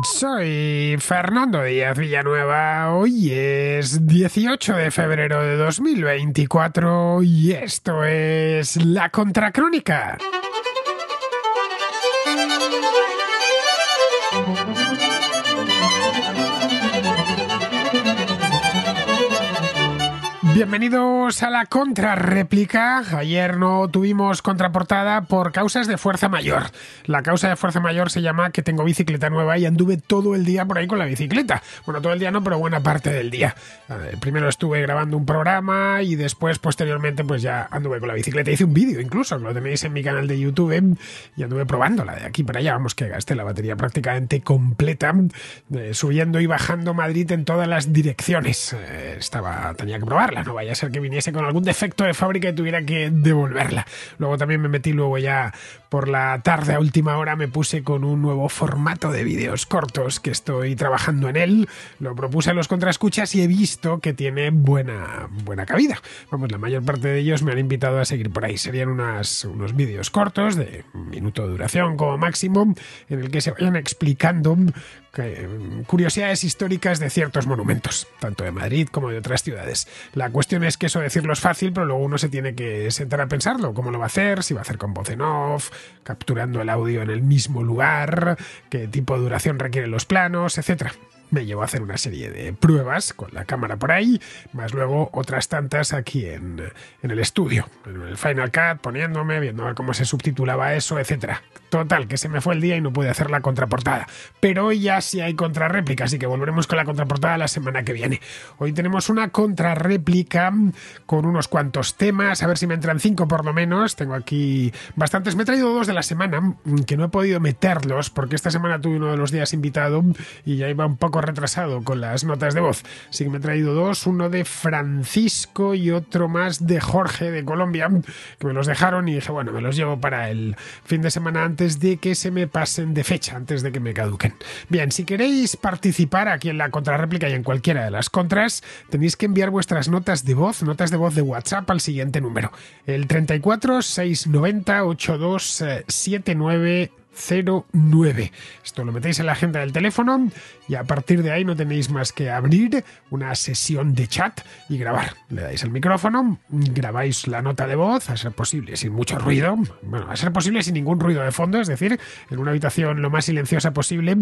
Soy Fernando Díaz Villanueva. Hoy es 18 de febrero de 2024 y esto es La Contracrónica. Bienvenidos a la contrarréplica. Ayer no tuvimos contraportada por causas de fuerza mayor. La causa de fuerza mayor se llama que tengo bicicleta nueva y anduve todo el día por ahí con la bicicleta. Bueno, todo el día no, pero buena parte del día. Primero estuve grabando un programa y después, posteriormente, pues ya anduve con la bicicleta. Hice un vídeo incluso, que lo tenéis en mi canal de YouTube, y anduve probándola de aquí para allá. Vamos, que gasté la batería prácticamente completa, subiendo y bajando Madrid en todas las direcciones. Tenía que probarla. No vaya a ser que viniese con algún defecto de fábrica y tuviera que devolverla. Luego también me metí ya por la tarde a última hora, me puse con un nuevo formato de vídeos cortos que estoy trabajando en él. Lo propuse a los contraescuchas y he visto que tiene buena cabida. Vamos, la mayor parte de ellos me han invitado a seguir por ahí. Serían unos vídeos cortos de un minuto de duración como máximo, en el que se vayan explicando curiosidades históricas de ciertos monumentos, tanto de Madrid como de otras ciudades. La cuestión es que eso decirlo es fácil, pero luego uno se tiene que sentar a pensarlo, cómo lo va a hacer, si va a hacer con voz en off, capturando el audio en el mismo lugar, qué tipo de duración requieren los planos, etcétera. Me llevó a hacer una serie de pruebas con la cámara por ahí, más luego otras tantas aquí en el estudio, en el Final Cut, poniéndome, viendo a ver cómo se subtitulaba eso, etcétera. Total, que se me fue el día y no pude hacer la contraportada. Pero hoy ya sí hay contrarréplica, así que volveremos con la contraportada la semana que viene. Hoy tenemos una contrarréplica con unos cuantos temas, a ver si me entran 5 por lo menos. Tengo aquí bastantes. Me he traído 2 de la semana, que no he podido meterlos, porque esta semana tuve uno de los días invitado y ya iba un poco retrasado con las notas de voz. Así que me he traído 2, uno de Francisco y otro más de Jorge de Colombia, que me los dejaron y dije, bueno, me los llevo para el fin de semana antes de que se me pasen de fecha, antes de que me caduquen. Bien, si queréis participar aquí en la contrarréplica y en cualquiera de las contras, tenéis que enviar vuestras notas de voz de WhatsApp al siguiente número, el 34 690 8279 09. Esto lo metéis en la agenda del teléfono y a partir de ahí no tenéis más que abrir una sesión de chat y grabar. Le dais al micrófono, grabáis la nota de voz, a ser posible sin mucho ruido, bueno, a ser posible sin ningún ruido de fondo, es decir, en una habitación lo más silenciosa posible,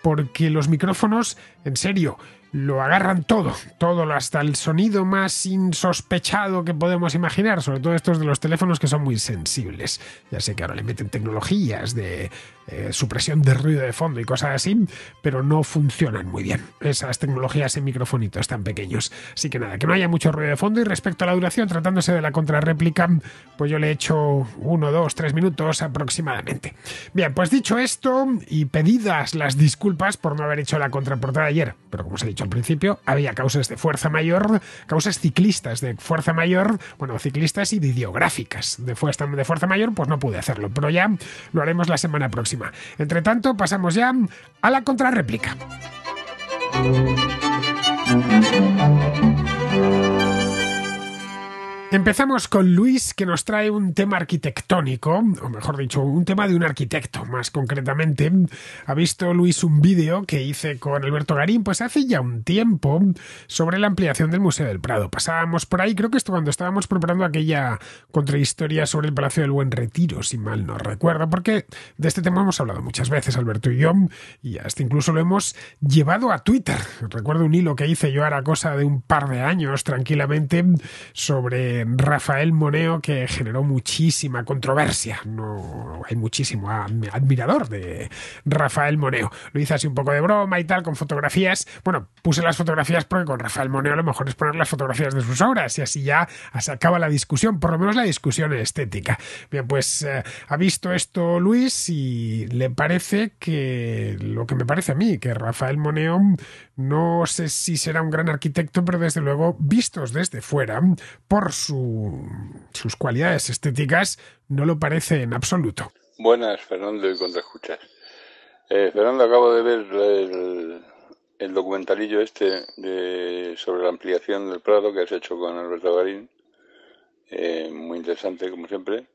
porque los micrófonos, en serio, lo agarran todo, hasta el sonido más insospechado que podemos imaginar, sobre todo estos de los teléfonos que son muy sensibles. Ya sé que ahora le meten tecnologías de supresión de ruido de fondo y cosas así, pero no funcionan muy bien esas tecnologías en microfonitos tan pequeños. Así que nada, que no haya mucho ruido de fondo. Y respecto a la duración, tratándose de la contrarréplica, pues yo le he hecho 1, 2, 3 minutos aproximadamente. Bien, pues dicho esto y pedidas las disculpas por no haber hecho la contraportada ayer, pero como os he dicho al principio, había causas de fuerza mayor, causas ciclistas de fuerza mayor, bueno, ciclistas y videográficas de fuerza mayor, pues no pude hacerlo, pero ya lo haremos la semana próxima. Entre tanto, pasamos ya a la contrarréplica. Empezamos con Luis, que nos trae un tema arquitectónico, o mejor dicho, un tema de un arquitecto, más concretamente. Ha visto Luis un vídeo que hice con Alberto Garín, pues hace ya un tiempo, sobre la ampliación del Museo del Prado. Pasábamos por ahí, creo que esto cuando estábamos preparando aquella contrahistoria sobre el Palacio del Buen Retiro, si mal no recuerdo, porque de este tema hemos hablado muchas veces, Alberto y yo, y hasta incluso lo hemos llevado a Twitter. Recuerdo un hilo que hice yo ahora cosa de un par de años, tranquilamente, sobre Rafael Moneo, que generó muchísima controversia. No hay muchísimo admirador de Rafael Moneo. Lo hice así un poco de broma y tal, con fotografías. Bueno, puse las fotografías porque con Rafael Moneo lo mejor es poner las fotografías de sus obras y así ya se acaba la discusión, por lo menos la discusión estética. Bien, pues ha visto esto Luis y le parece que lo que me parece a mí, que Rafael Moneo, no sé si será un gran arquitecto, pero desde luego, vistos desde fuera, por sus cualidades estéticas, no lo parece en absoluto. Buenas, Fernando y Contraescuchas. Fernando, acabo de ver el documentalillo sobre la ampliación del Prado que has hecho con Alberto Garín. Muy interesante, como siempre.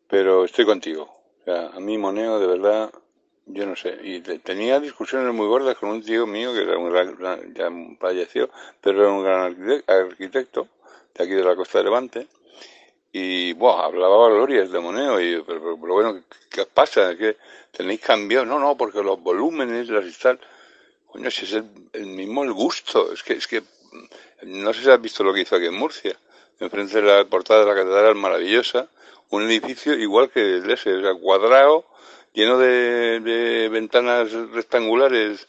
Pero estoy contigo. O sea, a mí Moneo, de verdad, yo no sé. Y tenía discusiones muy gordas con un tío mío que era un ya falleció, pero era un gran arquitecto de aquí de la costa de Levante. Y buah, hablaba glorias de Moneo. Y pero bueno, ¿qué os pasa? ¿Qué tenéis cambiado? No, porque los volúmenes, las y tal. Coño, si es el mismo el gusto. Es que no sé si has visto lo que hizo aquí en Murcia. Enfrente de la portada de la catedral maravillosa, un edificio igual que el ese, o sea, cuadrado, lleno de ventanas rectangulares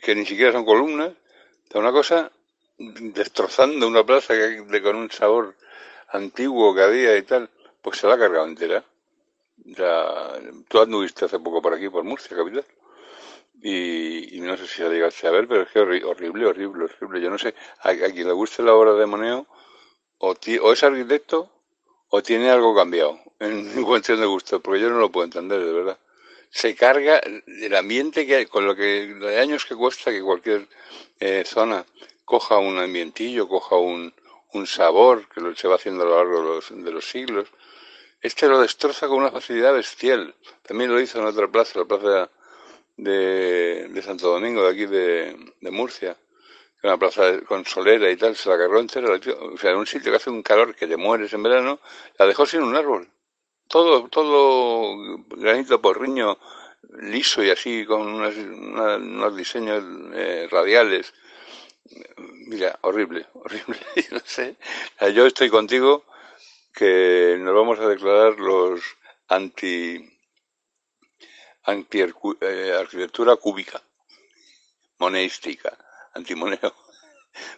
que ni siquiera son columnas. O sea, una cosa destrozando una plaza con un sabor antiguo que había y tal, pues se la ha cargado entera. O sea, tú anduviste hace poco por aquí, por Murcia, capital. Y no sé si la llegaste a ver, pero es que horrible. Yo no sé, a quien le guste la obra de Moneo, o es arquitecto, o tiene algo cambiado en cuestión de gusto, porque yo no lo puedo entender, de verdad. Se carga el ambiente que hay, con lo que de años que cuesta que cualquier zona coja un ambientillo, coja un sabor que se va haciendo a lo largo de los siglos. Este lo destroza con una facilidad bestial. También lo hizo en otra plaza, la plaza de Santo Domingo, de aquí de Murcia, una plaza con solera y tal, se la cargó entera. O sea, en un sitio que hace un calor que te mueres en verano, la dejó sin un árbol. Todo granito porriño, liso y así, con unos diseños radiales. Mira, horrible. No sé. O sea, yo estoy contigo que nos vamos a declarar los arquitectura cúbica, moneística, antimoneo.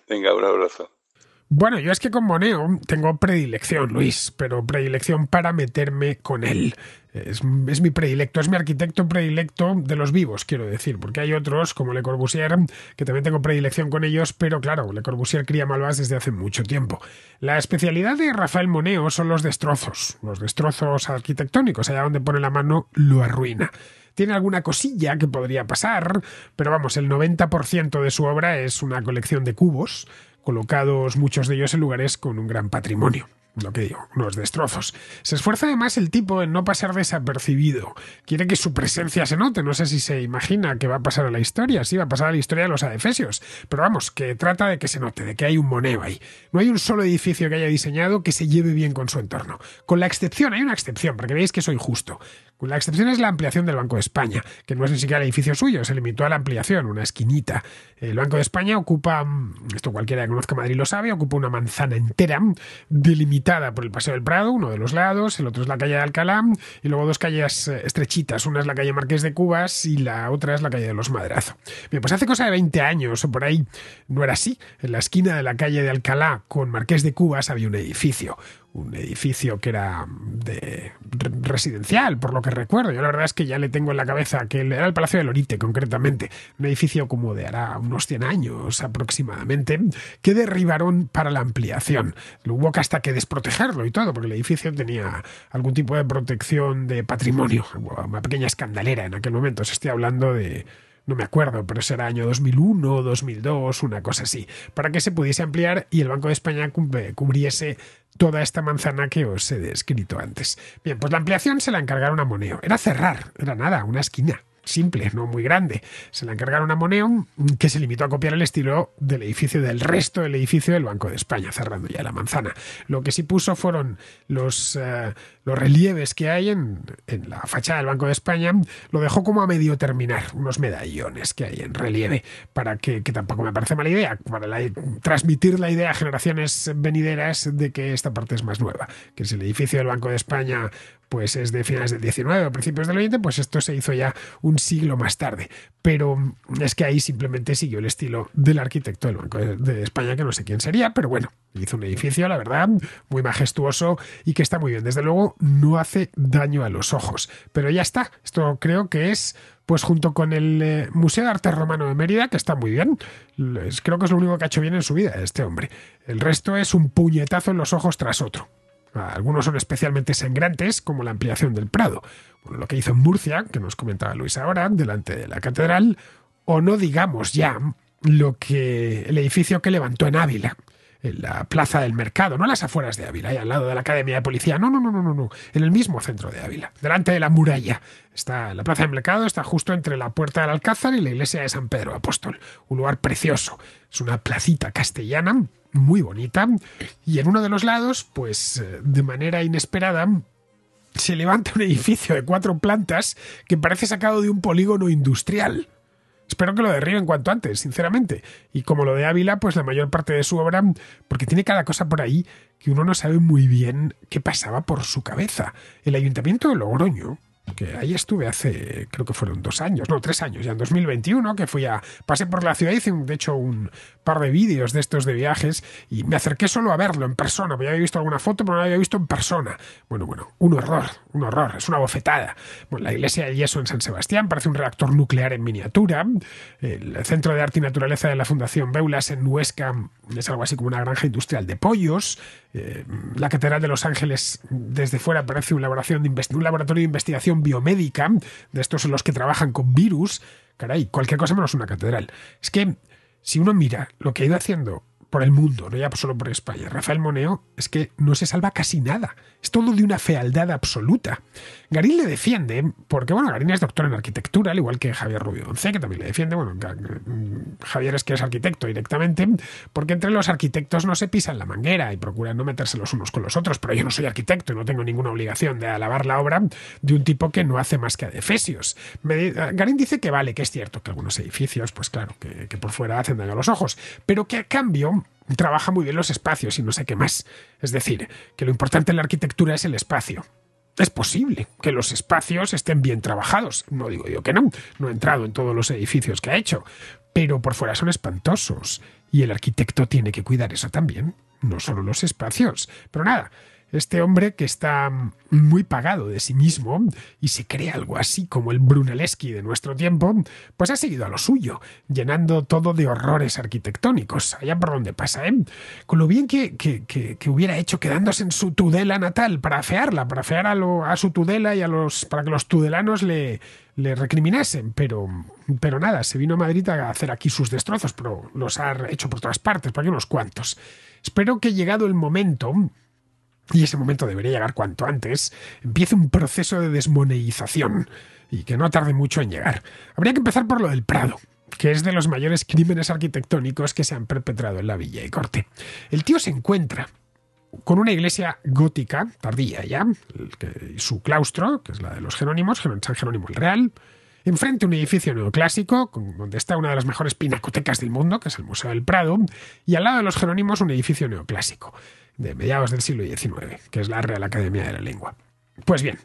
Venga, un abrazo. Bueno, yo es que con Moneo tengo predilección, Luis, pero predilección para meterme con él. Es mi predilecto, es mi arquitecto predilecto de los vivos, quiero decir, porque hay otros, como Le Corbusier, que también tengo predilección con ellos, pero claro, Le Corbusier cría malvas desde hace mucho tiempo. La especialidad de Rafael Moneo son los destrozos arquitectónicos, allá donde pone la mano lo arruina. Tiene alguna cosilla que podría pasar, pero vamos, el 90% de su obra es una colección de cubos, colocados muchos de ellos en lugares con un gran patrimonio. Lo que digo, unos destrozos. Se esfuerza además el tipo en no pasar desapercibido. Quiere que su presencia se note. No sé si se imagina que va a pasar a la historia. Sí, va a pasar a la historia de los adefesios. Pero vamos, que trata de que se note, de que hay un Moneo ahí. No hay un solo edificio que haya diseñado que se lleve bien con su entorno. Con la excepción, hay una excepción, porque veis que soy justo. La excepción es la ampliación del Banco de España, que no es ni siquiera el edificio suyo, se limitó a la ampliación, una esquinita. El Banco de España ocupa, esto cualquiera que conozca Madrid lo sabe, ocupa una manzana entera, delimitada por el Paseo del Prado, uno de los lados, el otro es la calle de Alcalá, y luego dos calles estrechitas, una es la calle Marqués de Cubas y la otra es la calle de los Madrazo. Bien, pues hace cosa de 20 años o por ahí no era así. En la esquina de la calle de Alcalá con Marqués de Cubas había un edificio que era residencial, por lo que recuerdo. Yo la verdad es que ya le tengo en la cabeza que era el Palacio de Lorite, concretamente. Un edificio como de hará unos 100 años aproximadamente, que derribaron para la ampliación. Hubo que hasta que desprotegerlo y todo, porque el edificio tenía algún tipo de protección de patrimonio. Una pequeña escandalera en aquel momento. Se estoy hablando de... No me acuerdo, pero será año 2001, 2002, una cosa así, para que se pudiese ampliar y el Banco de España cubriese toda esta manzana que os he descrito antes. Bien, pues la ampliación se la encargaron a Moneo. Era cerrar, era nada, una esquina. Simple, no muy grande. Se la encargaron a Moneo, que se limitó a copiar el estilo del edificio, del resto del edificio del Banco de España, cerrando ya la manzana. Lo que sí puso fueron los relieves que hay en la fachada del Banco de España. Lo dejó como a medio terminar, unos medallones que hay en relieve, para que tampoco me parece mala idea, para transmitir la idea a generaciones venideras de que esta parte es más nueva, que si el edificio del Banco de España pues es de finales del 19 o principios del 20, pues esto se hizo ya un siglo más tarde. Pero es que ahí simplemente siguió el estilo del arquitecto del Banco de España, que no sé quién sería, pero bueno, hizo un edificio, la verdad, muy majestuoso y que está muy bien. Desde luego no hace daño a los ojos. Pero ya está, esto creo que es... Pues junto con el Museo de Arte Romano de Mérida, que está muy bien, creo que es lo único que ha hecho bien en su vida este hombre. El resto es un puñetazo en los ojos tras otro. Algunos son especialmente sangrantes, como la ampliación del Prado. Bueno, lo que hizo en Murcia, que nos comentaba Luis ahora, delante de la catedral, o no digamos ya el edificio que levantó en Ávila. en la plaza del Mercado, no a las afueras de Ávila, ahí al lado de la Academia de Policía, no, en el mismo centro de Ávila, delante de la muralla. Está la plaza del Mercado, está justo entre la Puerta del Alcázar y la iglesia de San Pedro Apóstol, un lugar precioso. Es una placita castellana muy bonita y en uno de los lados, pues de manera inesperada, se levanta un edificio de 4 plantas que parece sacado de un polígono industrial. Espero que lo derriben cuanto antes, sinceramente. Y como lo de Ávila, pues la mayor parte de su obra, porque tiene cada cosa por ahí que uno no sabe muy bien qué pasaba por su cabeza. El Ayuntamiento de Logroño, que ahí estuve hace, creo que fueron 3 años, ya en 2021, que pasé por la ciudad, hice de hecho un par de vídeos de estos de viajes y me acerqué solo a verlo en persona, porque ya había visto alguna foto, pero no la había visto en persona. Bueno, un horror, es una bofetada. Bueno, la iglesia del Yeso en San Sebastián parece un reactor nuclear en miniatura. El Centro de Arte y Naturaleza de la Fundación Beulas en Huesca es algo así como una granja industrial de pollos. La Catedral de Los Ángeles desde fuera parece un laboratorio de investigación biomédica, de estos en los que trabajan con virus. Caray, cualquier cosa menos una catedral. Es que si uno mira lo que ha ido haciendo por el mundo, no ya solo por España, Rafael Moneo, es que no se salva casi nada. Es todo de una fealdad absoluta. Garín le defiende, porque bueno, Garín es doctor en arquitectura, al igual que Javier Rubio Once, que también le defiende. Bueno, Javier es que es arquitecto directamente, porque entre los arquitectos no se pisan la manguera y procuran no meterse los unos con los otros, pero yo no soy arquitecto y no tengo ninguna obligación de alabar la obra de un tipo que no hace más que adefesios. Garín dice que vale, que es cierto que algunos edificios, pues claro, que por fuera hacen daño a los ojos, pero que a cambio trabaja muy bien los espacios y no sé qué más. Es decir, que lo importante en la arquitectura es el espacio. Es posible que los espacios estén bien trabajados. No digo yo que no. No he entrado en todos los edificios que ha hecho. Pero por fuera son espantosos. Y el arquitecto tiene que cuidar eso también. No solo los espacios. Pero nada, este hombre que está muy pagado de sí mismo y se cree algo así como el Brunelleschi de nuestro tiempo, pues ha seguido a lo suyo, llenando todo de horrores arquitectónicos, allá por donde pasa, ¿eh? Con lo bien que hubiera hecho quedándose en su Tudela natal para afear a su Tudela y para que los tudelanos le recriminasen, pero nada, se vino a Madrid a hacer aquí sus destrozos, pero los ha hecho por todas partes, por aquí unos cuantos. Espero que llegado el momento, y ese momento debería llegar cuanto antes, empiece un proceso de desmoneización y que no tarde mucho en llegar. Habría que empezar por lo del Prado, que es de los mayores crímenes arquitectónicos que se han perpetrado en la Villa y Corte. El tío se encuentra con una iglesia gótica, tardía ya, su claustro, que es la de los Jerónimos, San Jerónimo el Real, enfrente un edificio neoclásico, donde está una de las mejores pinacotecas del mundo, que es el Museo del Prado, y al lado de los Jerónimos un edificio neoclásico, de mediados del siglo XIX, que es la Real Academia de la Lengua. Pues bien,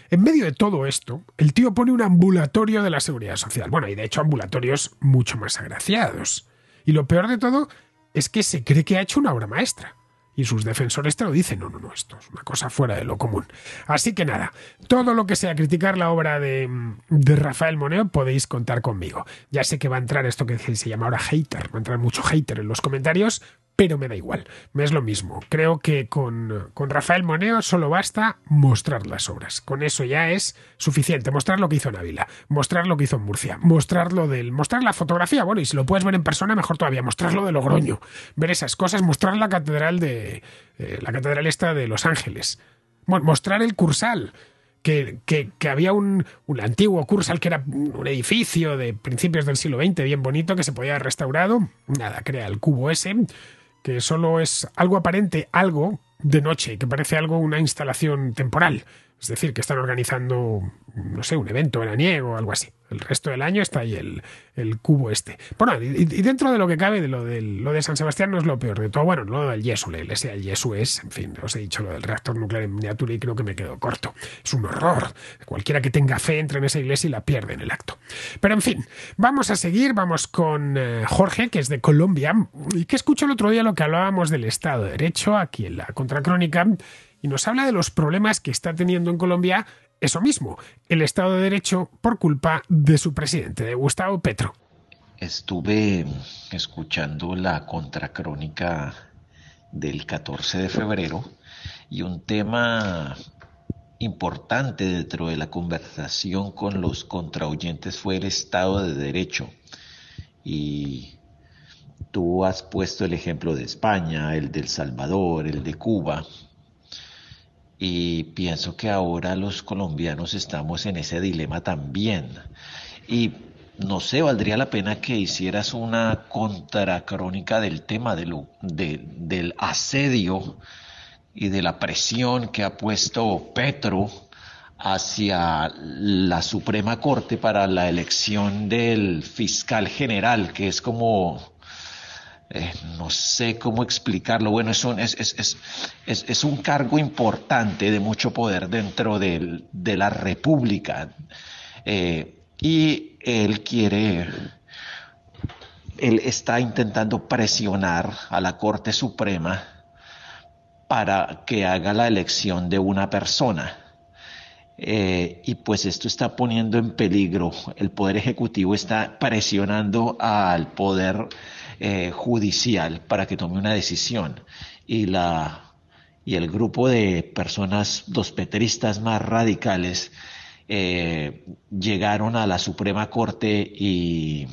en medio de todo esto, el tío pone un ambulatorio de la Seguridad Social. Bueno, y de hecho ambulatorios mucho más agraciados. Y lo peor de todo es que se cree que ha hecho una obra maestra. Y sus defensores te lo dicen, no, esto es una cosa fuera de lo común. Así que nada, todo lo que sea criticar la obra de Rafael Moneo podéis contar conmigo. Ya sé que va a entrar esto que se llama ahora hater, va a entrar mucho hater en los comentarios, pero me da igual, me es lo mismo. Creo que con Rafael Moneo solo basta mostrar las obras. Con eso ya es suficiente. Mostrar lo que hizo en Ávila, mostrar lo que hizo en Murcia, mostrar la fotografía, bueno, y si lo puedes ver en persona, mejor todavía, mostrar lo de Logroño, ver esas cosas, mostrar la catedral esta de Los Ángeles, bueno, mostrar el Cursal, que había un antiguo Cursal que era un edificio de principios del siglo XX bien bonito que se podía haber restaurado. Nada, crea el cubo ese, que solo es algo aparente, algo de noche, que parece algo una instalación temporal. Es decir, que están organizando, no sé, un evento veraniego o algo así. El resto del año está ahí el cubo este. Bueno, y dentro de lo que cabe, lo de San Sebastián no es lo peor de todo. Bueno, lo del Yeso, la iglesia del Yeso es, en fin, os he dicho lo del reactor nuclear en miniatura y creo que me quedo corto. Es un horror. Cualquiera que tenga fe entra en esa iglesia y la pierde en el acto. Pero en fin, vamos a seguir, vamos con Jorge, que es de Colombia, y que escuchó el otro día lo que hablábamos del Estado de Derecho, aquí en la Contracrónica, y nos habla de los problemas que está teniendo en Colombia eso mismo, el Estado de Derecho por culpa de su presidente, de Gustavo Petro. Estuve escuchando la Contracrónica del 14 de febrero y un tema importante dentro de la conversación con los contraoyentes fue el Estado de Derecho. Y Tú has puesto el ejemplo de España, el de El Salvador, el de Cuba, y pienso que ahora los colombianos estamos en ese dilema también. Y no sé, valdría la pena que hicieras una contracrónica del tema del asedio y de la presión que ha puesto Petro hacia la Suprema Corte para la elección del fiscal general, que es como, no sé cómo explicarlo. Bueno, es un cargo importante de mucho poder dentro de la República. Y él está intentando presionar a la Corte Suprema para que haga la elección de una persona. Y pues esto está poniendo en peligro, el Poder Ejecutivo está presionando al Poder Judicial para que tome una decisión. Y el grupo de personas, los petristas más radicales, llegaron a la Suprema Corte e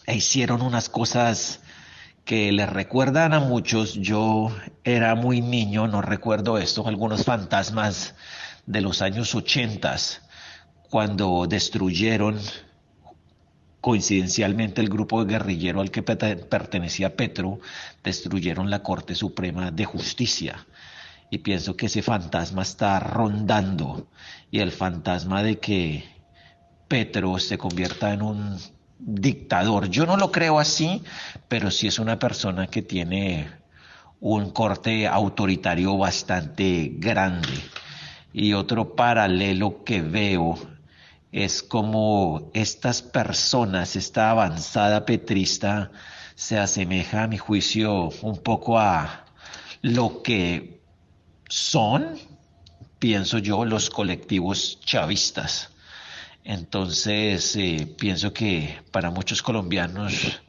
hicieron unas cosas que les recuerdan a muchos. Yo era muy niño, no recuerdo esto, algunos fantasmas de los años 80, cuando destruyeron coincidencialmente el grupo guerrillero al que pertenecía Petro, destruyeron la Corte Suprema de Justicia. Y pienso que ese fantasma está rondando, y el fantasma de que Petro se convierta en un dictador. Yo no lo creo así, pero sí es una persona que tiene un corte autoritario bastante grande. Y otro paralelo que veo es como estas personas, esta avanzada petrista, se asemeja a mi juicio un poco a lo que son, pienso yo, los colectivos chavistas. Entonces, pienso que para muchos colombianos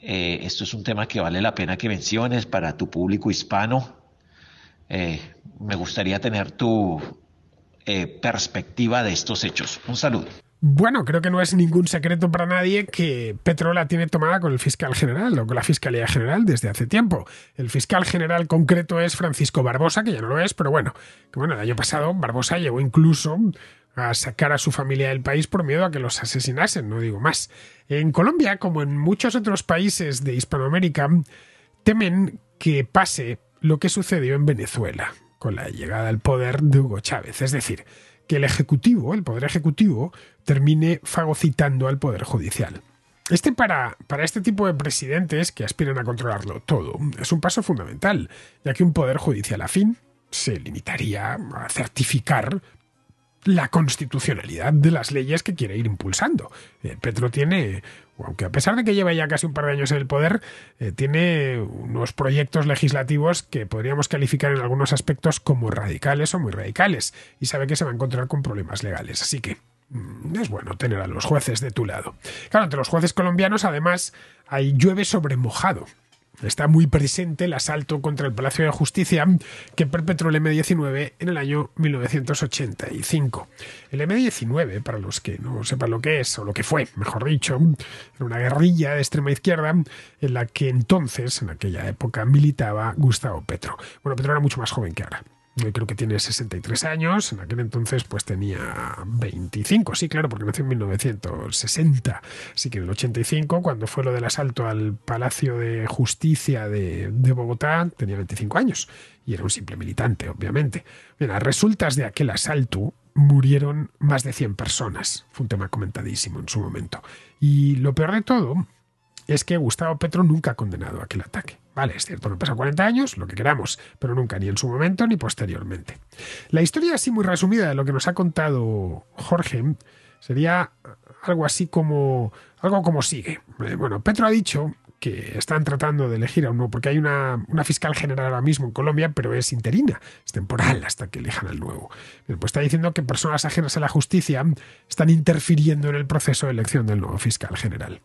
esto es un tema que vale la pena que menciones para tu público hispano. Me gustaría tener tu perspectiva de estos hechos. Un saludo. Bueno, creo que no es ningún secreto para nadie que Petro la tiene tomada con el fiscal general o con la Fiscalía General desde hace tiempo. El fiscal general concreto es Francisco Barbosa, que ya no lo es, pero bueno, el año pasado Barbosa llegó incluso a sacar a su familia del país por miedo a que los asesinasen, no digo más. En Colombia, como en muchos otros países de Hispanoamérica, temen que pase lo que sucedió en Venezuela con la llegada al poder de Hugo Chávez, es decir, que el Ejecutivo, el Poder Ejecutivo, termine fagocitando al Poder Judicial. Para este tipo de presidentes que aspiran a controlarlo todo, es un paso fundamental, ya que un Poder Judicial afín se limitaría a certificar la constitucionalidad de las leyes que quiere ir impulsando. Petro tiene, aunque a pesar de que lleva ya casi un par de años en el poder, tiene unos proyectos legislativos que podríamos calificar en algunos aspectos como radicales o muy radicales, y sabe que se va a encontrar con problemas legales. Así que es bueno tener a los jueces de tu lado. Claro, entre los jueces colombianos, además, llueve sobre mojado. Está muy presente el asalto contra el Palacio de Justicia que perpetró el M-19 en el año 1985. El M-19, para los que no sepan lo que es, o lo que fue, mejor dicho, era una guerrilla de extrema izquierda en la que entonces, en aquella época, militaba Gustavo Petro. Bueno, Petro era mucho más joven que ahora. Yo creo que tiene 63 años, en aquel entonces pues tenía 25, sí, claro, porque nació en 1960, así que en el 85, cuando fue lo del asalto al Palacio de Justicia de Bogotá, tenía 25 años, y era un simple militante, obviamente. Bien, a resultas de aquel asalto murieron más de 100 personas, fue un tema comentadísimo en su momento, y lo peor de todo es que Gustavo Petro nunca ha condenado aquel ataque. Vale, es cierto, no pasa 40 años, lo que queramos, pero nunca, ni en su momento ni posteriormente. La historia así muy resumida de lo que nos ha contado Jorge sería algo como sigue. Bueno, Petro ha dicho que están tratando de elegir a uno, porque hay una fiscal general ahora mismo en Colombia, pero es interina, es temporal hasta que elijan al nuevo. Bien, pues está diciendo que personas ajenas a la justicia están interfiriendo en el proceso de elección del nuevo fiscal general.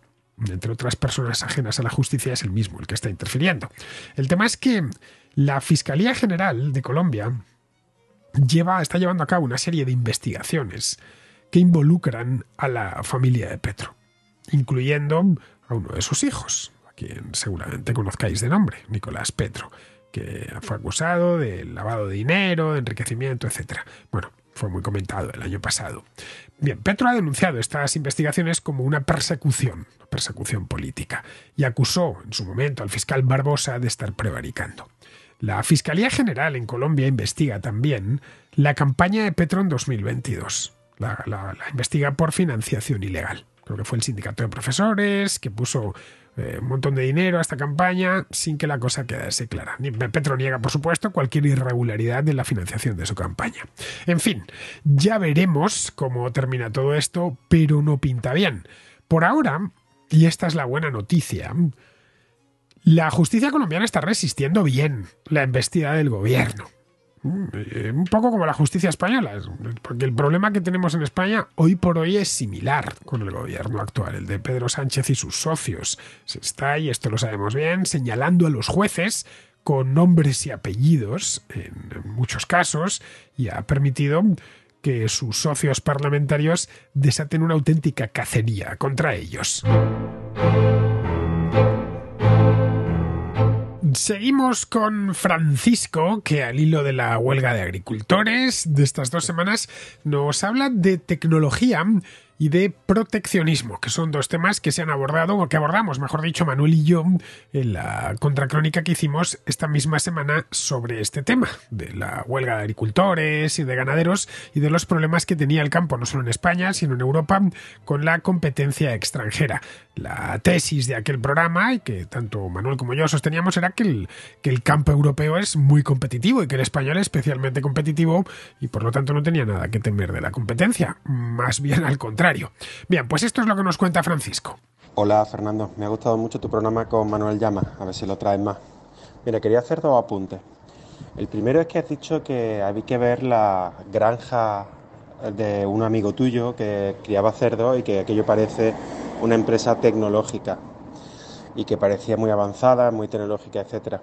Entre otras personas ajenas a la justicia, es el mismo el que está interfiriendo. El tema es que la Fiscalía General de Colombia está llevando a cabo una serie de investigaciones que involucran a la familia de Petro, incluyendo a uno de sus hijos, quien seguramente conozcáis de nombre, Nicolás Petro, que fue acusado de lavado de dinero, de enriquecimiento, etc. Bueno, fue muy comentado el año pasado. Bien, Petro ha denunciado estas investigaciones como una persecución política, y acusó en su momento al fiscal Barbosa de estar prevaricando. La Fiscalía General en Colombia investiga también la campaña de Petro en 2022. La investiga por financiación ilegal. Creo que fue el sindicato de profesores que puso un montón de dinero a esta campaña sin que la cosa quedase clara. Petro niega, por supuesto, cualquier irregularidad en la financiación de su campaña. En fin, ya veremos cómo termina todo esto, pero no pinta bien. Por ahora, y esta es la buena noticia, la justicia colombiana está resistiendo bien la embestida del gobierno. Un poco como la justicia española, porque el problema que tenemos en España hoy por hoy es similar con el gobierno actual, el de Pedro Sánchez y sus socios. Se está, y esto lo sabemos bien, señalando a los jueces con nombres y apellidos en muchos casos, y ha permitido que sus socios parlamentarios desaten una auténtica cacería contra ellos. Seguimos con Francisco, que al hilo de la huelga de agricultores de estas 2 semanas nos habla de tecnología y de proteccionismo, que son 2 temas que se han abordado, o que abordamos, mejor dicho, Manuel y yo, en la contracrónica que hicimos esta misma semana sobre este tema, de la huelga de agricultores y de ganaderos, y de los problemas que tenía el campo, no solo en España, sino en Europa, con la competencia extranjera. La tesis de aquel programa, y que tanto Manuel como yo sosteníamos, era que el campo europeo es muy competitivo y que el español es especialmente competitivo, y por lo tanto no tenía nada que temer de la competencia, más bien al contrario. Bien, pues esto es lo que nos cuenta Francisco. Hola Fernando, me ha gustado mucho tu programa con Manuel Llama, a ver si lo traes más. Mira, quería hacer 2 apuntes. El primero es que has dicho que había que ver la granja de un amigo tuyo que criaba cerdos y que aquello parece una empresa tecnológica y que parecía muy avanzada, muy tecnológica, etcétera.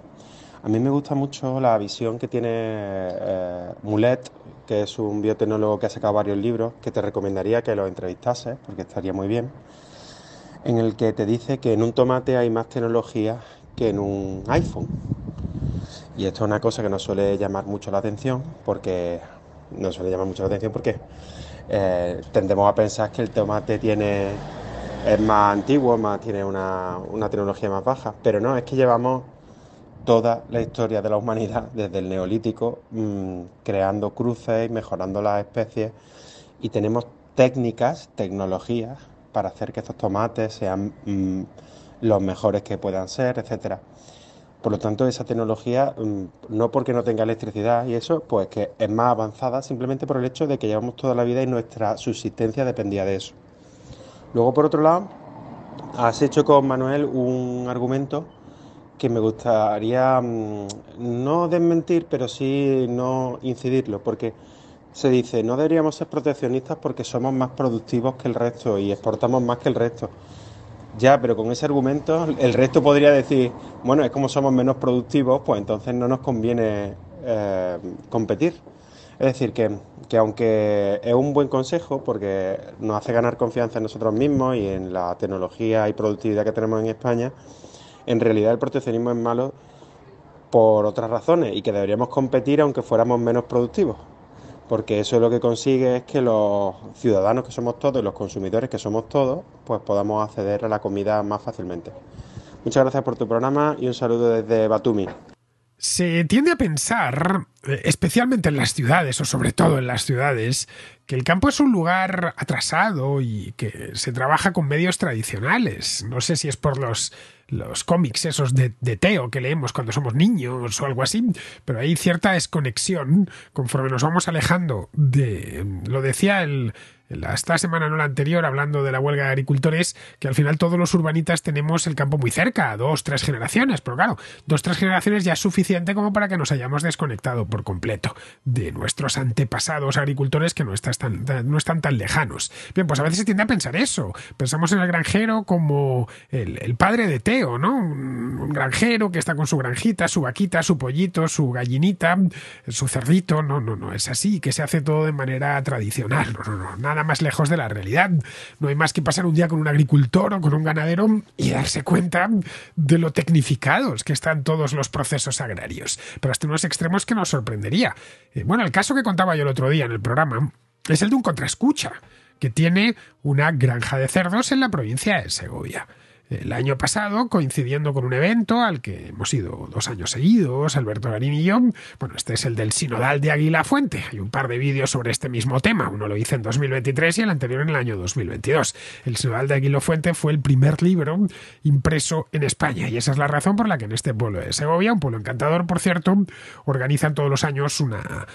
A mí me gusta mucho la visión que tiene Mulet, que es un biotecnólogo que ha sacado varios libros, que te recomendaría que lo entrevistases, porque estaría muy bien, en el que te dice que en un tomate hay más tecnología que en un iPhone. Y esto es una cosa que nos suele llamar mucho la atención, porque tendemos a pensar que el tomate es más antiguo, tiene una tecnología más baja, pero no, es que llevamos toda la historia de la humanidad, desde el Neolítico, creando cruces y mejorando las especies, y tenemos tecnologías para hacer que estos tomates sean los mejores que puedan ser, etcétera. Por lo tanto, esa tecnología, no porque no tenga electricidad y eso, pues que es más avanzada simplemente por el hecho de que llevamos toda la vida y nuestra subsistencia dependía de eso. Luego, por otro lado, has hecho con Manuel un argumento que me gustaría no desmentir, pero sí no incidirlo, porque se dice, no deberíamos ser proteccionistas porque somos más productivos que el resto y exportamos más que el resto. Ya, pero con ese argumento el resto podría decir, bueno, es como somos menos productivos, pues entonces no nos conviene competir. Es decir, que aunque es un buen consejo porque nos hace ganar confianza en nosotros mismos y en la tecnología y productividad que tenemos en España, en realidad el proteccionismo es malo por otras razones y que deberíamos competir aunque fuéramos menos productivos, porque eso lo que consigue es que los ciudadanos que somos todos y los consumidores que somos todos, pues podamos acceder a la comida más fácilmente. Muchas gracias por tu programa y un saludo desde Batumi. Se tiende a pensar, especialmente en las ciudades, o sobre todo en las ciudades, que el campo es un lugar atrasado y que se trabaja con medios tradicionales. No sé si es por los cómics esos de Teo que leemos cuando somos niños o algo así, pero hay cierta desconexión conforme nos vamos alejando de... Lo decía esta semana, no la anterior, hablando de la huelga de agricultores, que al final todos los urbanitas tenemos el campo muy cerca, 2, 3 generaciones, pero claro, 2, 3 generaciones ya es suficiente como para que nos hayamos desconectado por completo de nuestros antepasados agricultores que no están tan lejanos. Bien, pues a veces se tiende a pensar eso. Pensamos en el granjero como el padre de Teo, mercadeo, ¿no? Un granjero que está con su granjita, su vaquita, su pollito, su gallinita, su cerdito. No, es así, que se hace todo de manera tradicional. No, nada más lejos de la realidad. No hay más que pasar un día con un agricultor o con un ganadero y darse cuenta de lo tecnificados que están todos los procesos agrarios, pero hasta unos extremos que nos sorprendería. Bueno, el caso que contaba yo el otro día en el programa es el de un contraescucha que tiene una granja de cerdos en la provincia de Segovia. El año pasado, coincidiendo con un evento al que hemos ido 2 años seguidos, Alberto Garín y yo, bueno, este es el del Sinodal de Aguilafuente. Hay un par de vídeos sobre este mismo tema. Uno lo hice en 2023 y el anterior en el año 2022. El Sinodal de Aguilafuente fue el primer libro impreso en España y esa es la razón por la que en este pueblo de Segovia, un pueblo encantador, por cierto, organizan todos los años una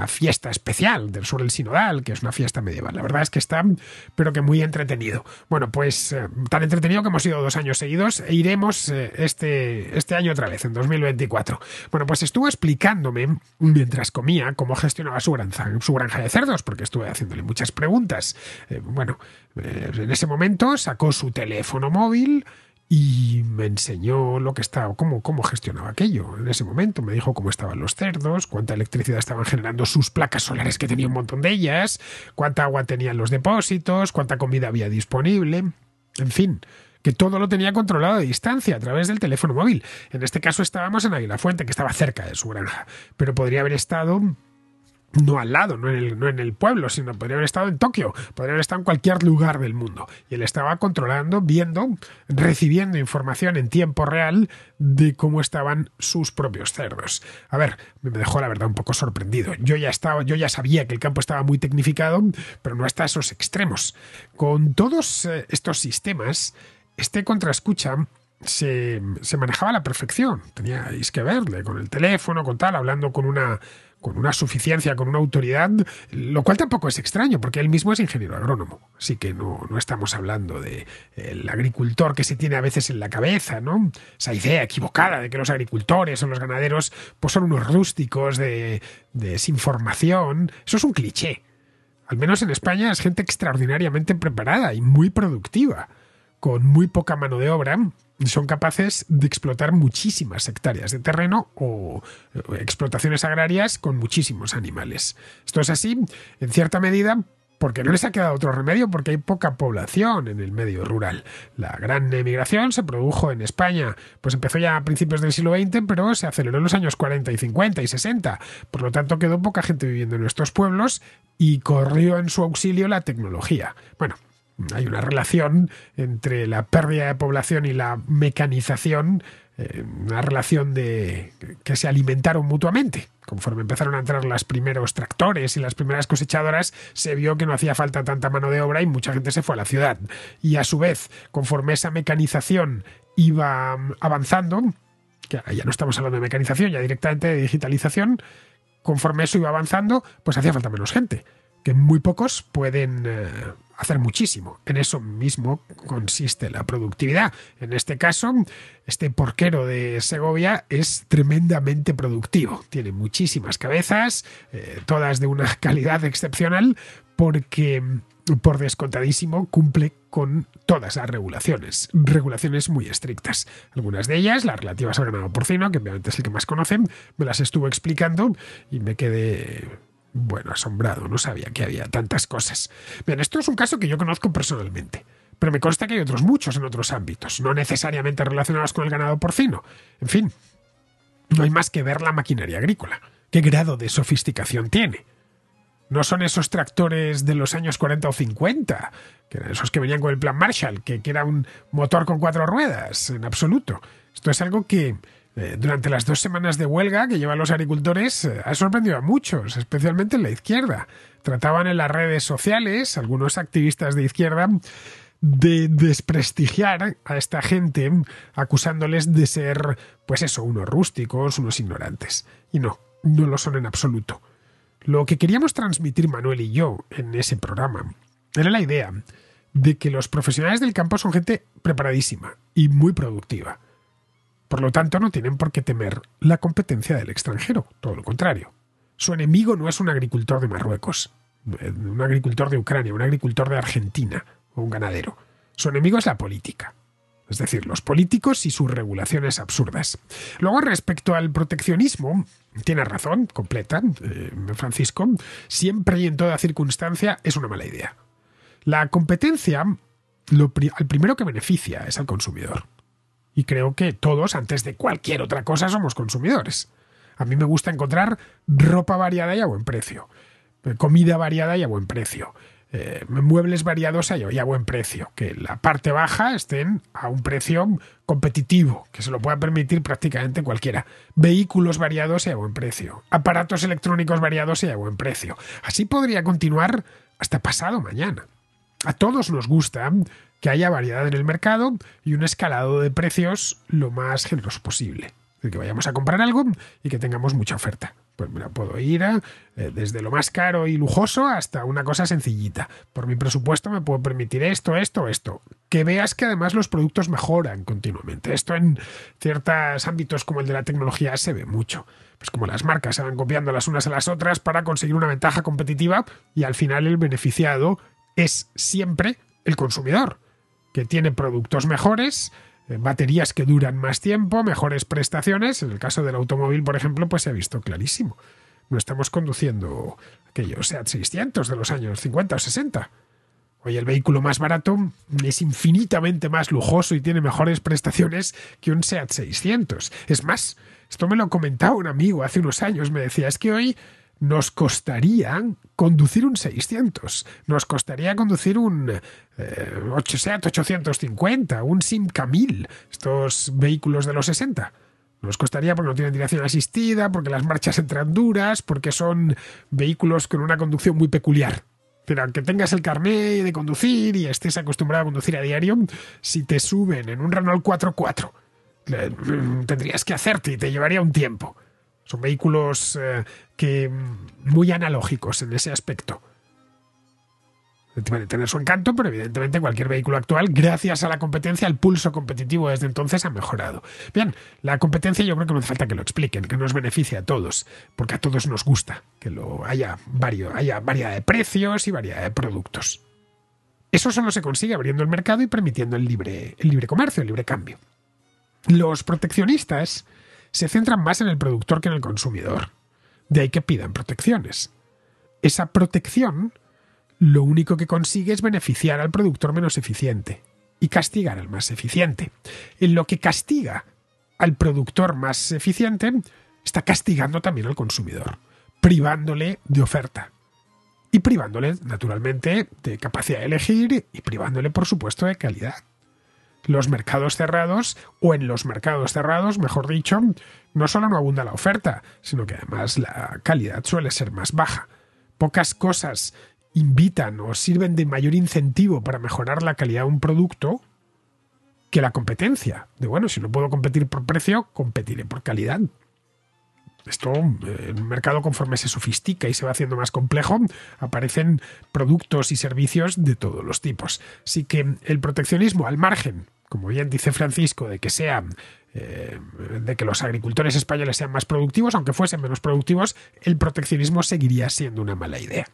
fiesta especial sobre el Sinodal, que es una fiesta medieval. La verdad es que está, pero que muy entretenido. Bueno, pues tan entretenido que hemos ido 2 años seguidos e iremos este año otra vez, en 2024. Bueno, pues estuvo explicándome mientras comía cómo gestionaba su granja de cerdos, porque estuve haciéndole muchas preguntas. En ese momento sacó su teléfono móvil y me enseñó lo que estaba, cómo gestionaba aquello. En ese momento me dijo cómo estaban los cerdos, cuánta electricidad estaban generando sus placas solares, que tenía un montón de ellas, cuánta agua tenían los depósitos, cuánta comida había disponible, en fin, que todo lo tenía controlado a distancia a través del teléfono móvil. En este caso estábamos en Aguilafuente, que estaba cerca de su granja, pero podría haber estado no al lado, no en el pueblo, sino podría haber estado en Tokio, podría haber estado en cualquier lugar del mundo. Y él estaba controlando, viendo, recibiendo información en tiempo real de cómo estaban sus propios cerdos. A ver, me dejó la verdad un poco sorprendido. Yo ya sabía que el campo estaba muy tecnificado, pero no hasta esos extremos. Con todos estos sistemas, este contraescucha se manejaba a la perfección. Teníais que verle con el teléfono, con tal, hablando con una suficiencia, con una autoridad, lo cual tampoco es extraño, porque él mismo es ingeniero agrónomo. Así que no estamos hablando de el agricultor que se tiene a veces en la cabeza, ¿no? Esa idea equivocada de que los agricultores o los ganaderos pues son unos rústicos de desinformación. Eso es un cliché. Al menos en España es gente extraordinariamente preparada y muy productiva, con muy poca mano de obra. Son capaces de explotar muchísimas hectáreas de terreno o explotaciones agrarias con muchísimos animales. Esto es así, en cierta medida, porque no les ha quedado otro remedio, porque hay poca población en el medio rural. La gran emigración se produjo en España, pues empezó ya a principios del siglo XX, pero se aceleró en los años 40 y 50 y 60. Por lo tanto, quedó poca gente viviendo en nuestros pueblos y corrió en su auxilio la tecnología. Bueno, hay una relación entre la pérdida de población y la mecanización, una relación que se alimentaron mutuamente. Conforme empezaron a entrar los primeros tractores y las primeras cosechadoras, se vio que no hacía falta tanta mano de obra y mucha gente se fue a la ciudad. Y a su vez, conforme esa mecanización iba avanzando, que ya no estamos hablando de mecanización, ya directamente de digitalización, conforme eso iba avanzando, pues hacía falta menos gente, que muy pocos pueden hacer muchísimo. En eso mismo consiste la productividad. En este caso, este porquero de Segovia es tremendamente productivo. Tiene muchísimas cabezas, todas de una calidad excepcional, porque por descontadísimo cumple con todas las regulaciones muy estrictas. Algunas de ellas, las relativas al ganado porcino, que obviamente es el que más conocen, me las estuvo explicando y me quedé asombrado, no sabía que había tantas cosas. Bien, esto es un caso que yo conozco personalmente, pero me consta que hay otros muchos en otros ámbitos, no necesariamente relacionados con el ganado porcino. En fin, no hay más que ver la maquinaria agrícola. ¿Qué grado de sofisticación tiene? No son esos tractores de los años 40 o 50, que eran esos que venían con el plan Marshall, que era un motor con 4 ruedas, en absoluto. Esto es algo que durante las 2 semanas de huelga que llevan los agricultores ha sorprendido a muchos, especialmente en la izquierda. Trataban en las redes sociales, algunos activistas de izquierda, de desprestigiar a esta gente, acusándoles de ser, unos rústicos, unos ignorantes. Y no lo son en absoluto. Lo que queríamos transmitir Manuel y yo en ese programa era la idea de que los profesionales del campo son gente preparadísima y muy productiva. Por lo tanto, no tienen por qué temer la competencia del extranjero, todo lo contrario. Su enemigo no es un agricultor de Marruecos, un agricultor de Ucrania, un agricultor de Argentina o un ganadero. Su enemigo es la política. Es decir, los políticos y sus regulaciones absurdas. Luego, respecto al proteccionismo, tiene razón, completa, Francisco, siempre y en toda circunstancia es una mala idea. La competencia, al primero que beneficia es al consumidor. Y creo que todos, antes de cualquier otra cosa, somos consumidores. A mí me gusta encontrar ropa variada y a buen precio, comida variada y a buen precio, muebles variados y a buen precio, que la parte baja estén a un precio competitivo, que se lo pueda permitir prácticamente cualquiera, vehículos variados y a buen precio, aparatos electrónicos variados y a buen precio. Así podría continuar hasta pasado mañana. A todos nos gusta que haya variedad en el mercado y un escalado de precios lo más generoso posible. Que vayamos a comprar algo y que tengamos mucha oferta. Pues mira, puedo ir desde lo más caro y lujoso hasta una cosa sencillita. Por mi presupuesto me puedo permitir esto. Que veas que además los productos mejoran continuamente. Esto en ciertos ámbitos como el de la tecnología se ve mucho. Pues como las marcas se van copiando las unas a las otras para conseguir una ventaja competitiva y al final el beneficiado es siempre el consumidor, que tiene productos mejores, baterías que duran más tiempo, mejores prestaciones. En el caso del automóvil, por ejemplo, pues se ha visto clarísimo. No estamos conduciendo aquellos SEAT 600 de los años 50 o 60. Hoy el vehículo más barato es infinitamente más lujoso y tiene mejores prestaciones que un SEAT 600. Es más, esto me lo comentaba un amigo hace unos años. Me decía, es que hoy nos costaría conducir un 600, nos costaría conducir un SEAT 850, un Simca 1000, estos vehículos de los 60. Nos costaría porque no tienen dirección asistida, porque las marchas entran duras, porque son vehículos con una conducción muy peculiar. Pero aunque tengas el carné de conducir y estés acostumbrado a conducir a diario, si te suben en un Renault 4x4, tendrías que hacerte y te llevaría un tiempo. Son vehículos muy analógicos en ese aspecto. Puede tener su encanto, pero evidentemente cualquier vehículo actual, gracias a la competencia, el pulso competitivo desde entonces ha mejorado. Bien, la competencia yo creo que no hace falta que lo expliquen, que nos beneficia a todos, porque a todos nos gusta que haya variedad de precios y variedad de productos. Eso solo se consigue abriendo el mercado y permitiendo el libre comercio, el libre cambio. Los proteccionistas se centran más en el productor que en el consumidor. De ahí que pidan protecciones. Esa protección lo único que consigue es beneficiar al productor menos eficiente y castigar al más eficiente. En lo que castiga al productor más eficiente, está castigando también al consumidor, privándole de oferta y privándole, naturalmente, de capacidad de elegir y privándole, por supuesto, de calidad. Los mercados cerrados, o en los mercados cerrados, mejor dicho, no solo no abunda la oferta, sino que además la calidad suele ser más baja. Pocas cosas invitan o sirven de mayor incentivo para mejorar la calidad de un producto que la competencia. Si no puedo competir por precio, competiré por calidad. Esto, en un mercado conforme se sofistica y se va haciendo más complejo, aparecen productos y servicios de todos los tipos. Así que el proteccionismo al margen, como bien dice Francisco, de que los agricultores españoles sean más productivos, aunque fuesen menos productivos, el proteccionismo seguiría siendo una mala idea.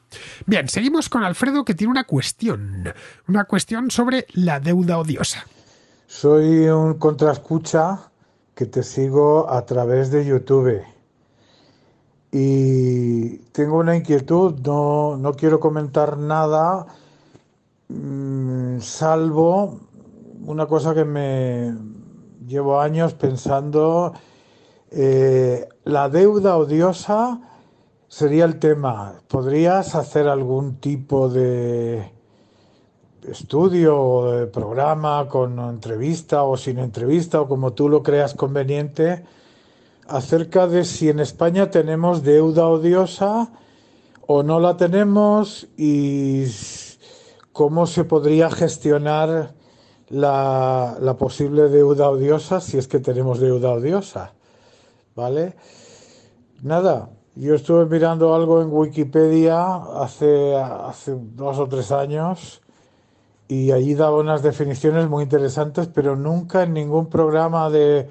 Bien, seguimos con Alfredo, que tiene una cuestión sobre la deuda odiosa. Soy un contraescucha que te sigo a través de YouTube y tengo una inquietud. No quiero comentar nada salvo una cosa que me llevo años pensando. La deuda odiosa sería el tema. ¿Podrías hacer algún tipo de estudio o de programa con entrevista o sin entrevista o como tú lo creas conveniente acerca de si en España tenemos deuda odiosa o no la tenemos y cómo se podría gestionar la posible deuda odiosa si es que tenemos deuda odiosa? ¿Vale? Nada, yo estuve mirando algo en Wikipedia hace 2 o 3 años y allí daba unas definiciones muy interesantes, pero nunca en ningún programa de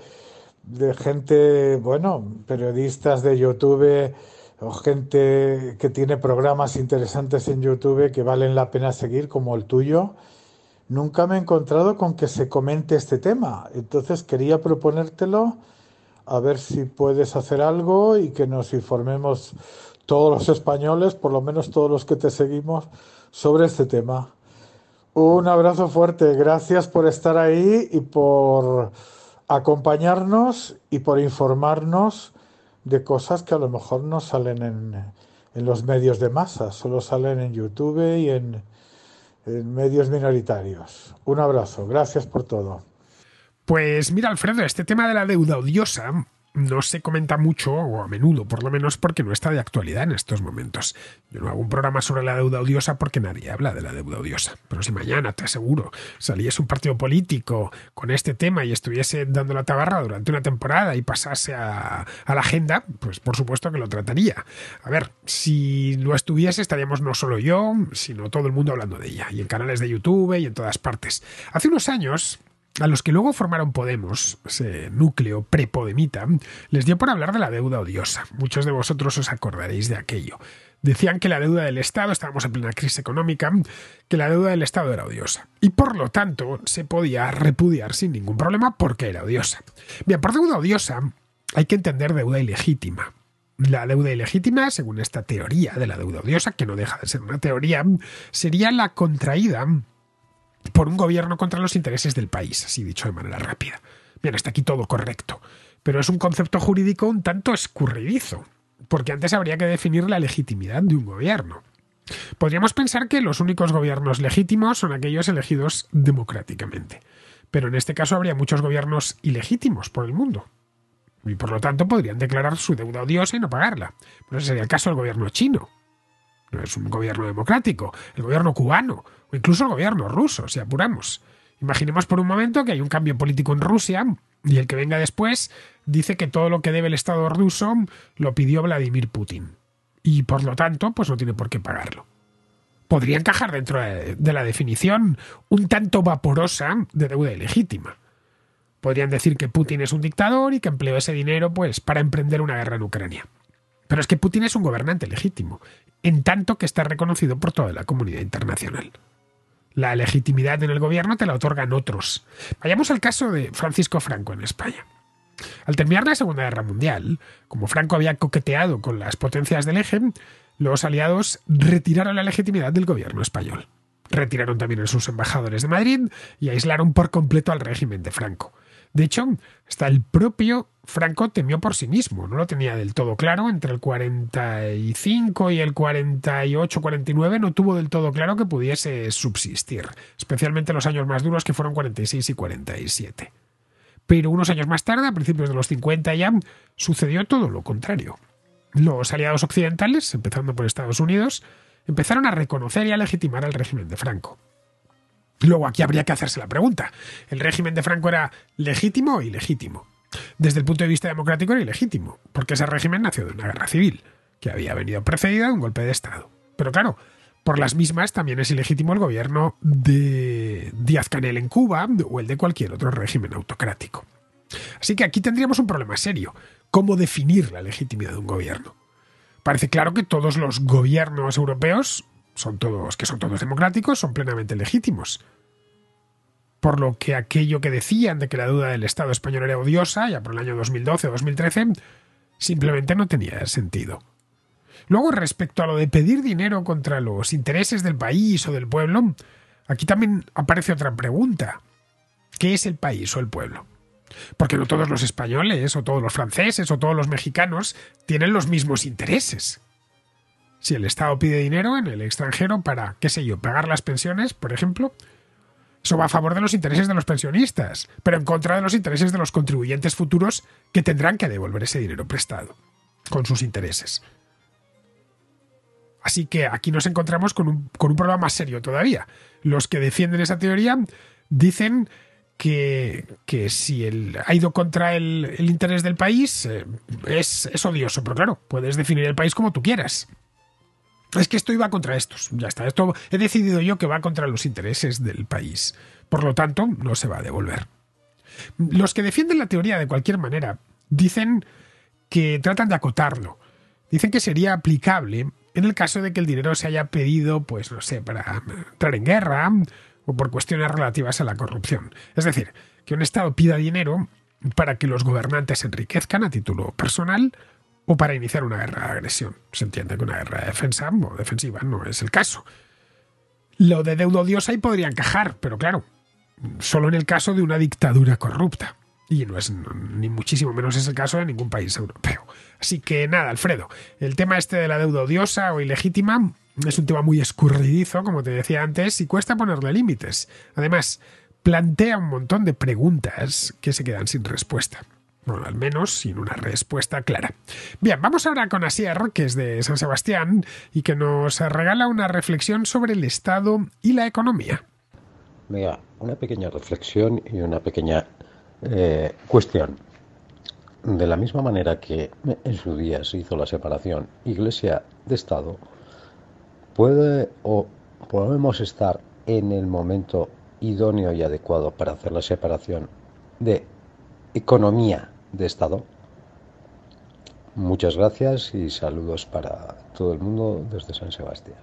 gente, periodistas de YouTube o gente que tiene programas interesantes en YouTube que valen la pena seguir, como el tuyo, nunca me he encontrado con que se comente este tema. Entonces quería proponértelo, a ver si puedes hacer algo y que nos informemos todos los españoles, por lo menos todos los que te seguimos, sobre este tema. Un abrazo fuerte, gracias por estar ahí y por acompañarnos y por informarnos de cosas que a lo mejor no salen en los medios de masa, solo salen en YouTube y en medios minoritarios. Un abrazo, gracias por todo. Pues mira, Alfredo, este tema de la deuda odiosa no se comenta mucho, o a menudo por lo menos, porque no está de actualidad en estos momentos. Yo no hago un programa sobre la deuda odiosa porque nadie habla de la deuda odiosa. Pero si mañana, te aseguro, saliese un partido político con este tema y estuviese dando la tabarra durante una temporada y pasase a la agenda, pues por supuesto que lo trataría. A ver, si lo estuviese estaríamos no solo yo, sino todo el mundo hablando de ella, y en canales de YouTube y en todas partes. Hace unos años, a los que luego formaron Podemos, ese núcleo pre-podemita, les dio por hablar de la deuda odiosa. Muchos de vosotros os acordaréis de aquello. Decían que la deuda del Estado, estábamos en plena crisis económica, que la deuda del Estado era odiosa. Y por lo tanto se podía repudiar sin ningún problema porque era odiosa. Bien, por deuda odiosa hay que entender deuda ilegítima. La deuda ilegítima, según esta teoría de la deuda odiosa, que no deja de ser una teoría, sería la contraída por un gobierno contra los intereses del país, así dicho de manera rápida. Bien, hasta aquí todo correcto. Pero es un concepto jurídico un tanto escurridizo, porque antes habría que definir la legitimidad de un gobierno. Podríamos pensar que los únicos gobiernos legítimos son aquellos elegidos democráticamente. Pero en este caso habría muchos gobiernos ilegítimos por el mundo. Y por lo tanto podrían declarar su deuda odiosa y no pagarla. Pero ese sería el caso del gobierno chino. No es un gobierno democrático. El gobierno cubano o incluso el gobierno ruso, si apuramos. Imaginemos por un momento que hay un cambio político en Rusia y el que venga después dice que todo lo que debe el Estado ruso lo pidió Vladimir Putin y por lo tanto pues no tiene por qué pagarlo. Podría encajar dentro de la definición un tanto vaporosa de deuda ilegítima. Podrían decir que Putin es un dictador y que empleó ese dinero pues para emprender una guerra en Ucrania. Pero es que Putin es un gobernante legítimo, en tanto que está reconocido por toda la comunidad internacional. La legitimidad en el gobierno te la otorgan otros. Vayamos al caso de Francisco Franco en España. Al terminar la Segunda Guerra Mundial, como Franco había coqueteado con las potencias del eje, los aliados retiraron la legitimidad del gobierno español. Retiraron también a sus embajadores de Madrid y aislaron por completo al régimen de Franco. De hecho, hasta el propio Franco temió por sí mismo, no lo tenía del todo claro. Entre el 45 y el 48-49 no tuvo del todo claro que pudiese subsistir, especialmente los años más duros que fueron 46 y 47. Pero unos años más tarde, a principios de los 50 ya, sucedió todo lo contrario. Los aliados occidentales, empezando por Estados Unidos, empezaron a reconocer y a legitimar al régimen de Franco. Luego aquí habría que hacerse la pregunta. ¿El régimen de Franco era legítimo o ilegítimo? Desde el punto de vista democrático era ilegítimo, porque ese régimen nació de una guerra civil, que había venido precedida de un golpe de Estado. Pero claro, por las mismas también es ilegítimo el gobierno de Díaz-Canel en Cuba o el de cualquier otro régimen autocrático. Así que aquí tendríamos un problema serio. ¿Cómo definir la legitimidad de un gobierno? Parece claro que todos los gobiernos europeos son todos democráticos, son plenamente legítimos. Por lo que aquello que decían de que la deuda del Estado español era odiosa, ya por el año 2012 o 2013, simplemente no tenía sentido. Luego, respecto a lo de pedir dinero contra los intereses del país o del pueblo, aquí también aparece otra pregunta. ¿Qué es el país o el pueblo? Porque no todos los españoles, o todos los franceses, o todos los mexicanos tienen los mismos intereses. Si el Estado pide dinero en el extranjero para, qué sé yo, pagar las pensiones, por ejemplo, eso va a favor de los intereses de los pensionistas, pero en contra de los intereses de los contribuyentes futuros que tendrán que devolver ese dinero prestado, con sus intereses. Así que aquí nos encontramos con un problema más serio todavía. Los que defienden esa teoría dicen que si ha ido contra el interés del país es odioso, pero claro, puedes definir el país como tú quieras. Es que esto iba contra estos, ya está, esto he decidido yo que va contra los intereses del país. Por lo tanto, no se va a devolver. Los que defienden la teoría de cualquier manera dicen que tratan de acotarlo. Dicen que sería aplicable en el caso de que el dinero se haya pedido, pues no sé, para entrar en guerra o por cuestiones relativas a la corrupción. Es decir, que un Estado pida dinero para que los gobernantes se enriquezcan a título personal o para iniciar una guerra de agresión. Se entiende que una guerra de defensa o defensiva no es el caso. Lo de deuda odiosa ahí podría encajar, pero claro, solo en el caso de una dictadura corrupta. Y no es ni muchísimo menos es el caso de ningún país europeo. Así que nada, Alfredo, el tema este de la deuda odiosa o ilegítima es un tema muy escurridizo, como te decía antes, y cuesta ponerle límites. Además, plantea un montón de preguntas que se quedan sin respuesta. Bueno, al menos sin una respuesta clara. Bien, vamos ahora con Asier, que es de San Sebastián, y que nos regala una reflexión sobre el Estado y la economía. Mira, una pequeña reflexión y una pequeña cuestión. De la misma manera que en su día se hizo la separación Iglesia de Estado, podemos estar en el momento idóneo y adecuado para hacer la separación de economía de Estado. Muchas gracias y saludos para todo el mundo desde San Sebastián.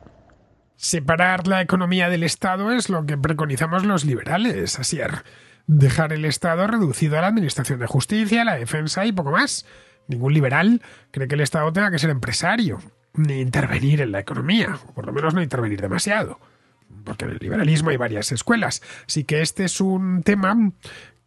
Separar la economía del Estado es lo que preconizamos los liberales, Asier. Dejar el Estado reducido a la administración de justicia, la defensa y poco más. Ningún liberal cree que el Estado tenga que ser empresario, ni intervenir en la economía, o por lo menos no intervenir demasiado. Porque en el liberalismo hay varias escuelas. Así que este es un tema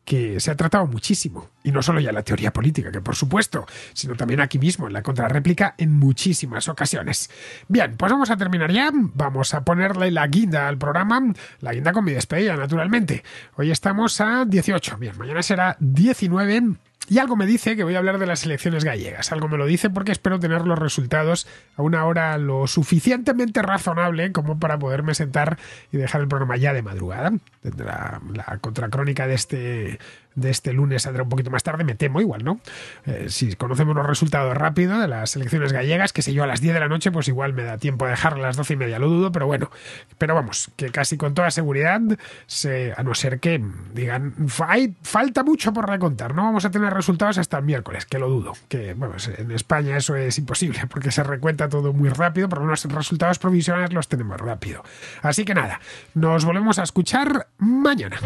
que se ha tratado muchísimo, y no solo ya en la teoría política, que por supuesto, sino también aquí mismo en la contrarréplica en muchísimas ocasiones. Bien, pues vamos a terminar ya, vamos a ponerle la guinda al programa, la guinda con mi despedida, naturalmente. Hoy estamos a 18, bien, mañana será 19, y algo me dice que voy a hablar de las elecciones gallegas. Algo me lo dice porque espero tener los resultados a una hora lo suficientemente razonable como para poderme sentar y dejar el programa ya de madrugada. Tendrá la contracrónica de este lunes, saldrá un poquito más tarde, me temo, igual, ¿no? Si conocemos los resultados rápido de las elecciones gallegas, que sé yo, a las 10 de la noche, pues igual me da tiempo a dejar a las 12:30, lo dudo, pero bueno. Pero vamos, que casi con toda seguridad, a no ser que digan, falta mucho por recontar, no vamos a tener resultados hasta el miércoles, que lo dudo. Que, bueno, en España eso es imposible, porque se recuenta todo muy rápido, por lo menos los resultados provisionales los tenemos rápido. Así que nada, nos volvemos a escuchar mañana.